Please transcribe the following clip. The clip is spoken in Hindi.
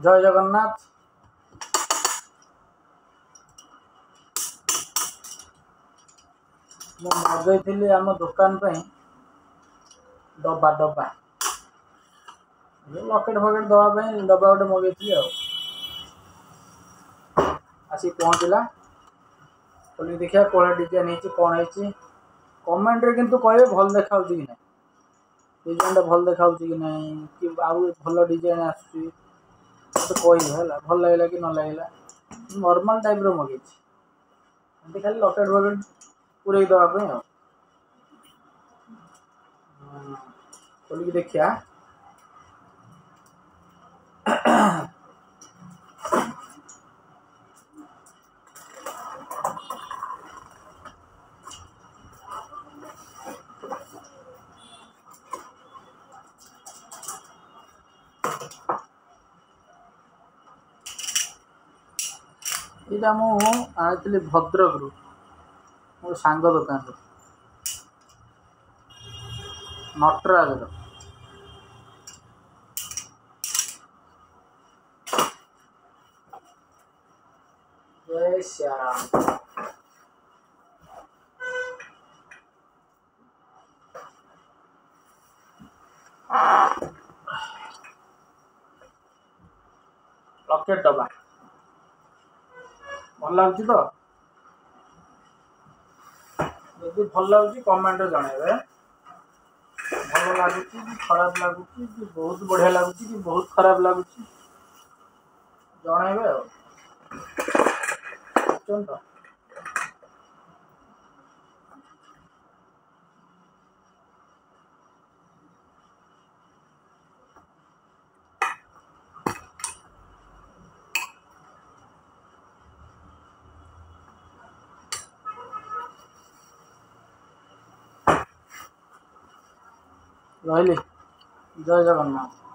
जय जगन्नाथ। मगैली आम दुकान डब्बा डब्बा लकेट फकेट दवाई डब्बा गोटे मगैली आसी पहुँचला। बोली देखिए कौन डिजाइन है कौन है कमेंट रे किंतु कहे भल देखा कि ना डिजाइन भल देखा कि ना कि आउ भल डिजाइन आसुची तो कह भल लगे कि न लगला नॉर्मल टाइप रो मगै खाली लकेट फकेट पूरे दवाई बोलिक देखिया यहाँ मुझे भद्रक रु मो सांग दुकान नटराज जय श्याम। लकेट डब्बा भल लगुच तो यदि भल लगुच कमेंट जनइबे भल लगुच कि खराब लगुच कि बहुत बढ़िया लगुच कि बहुत खराब लगुच जनइबे तो रही जय जगन्नाथ।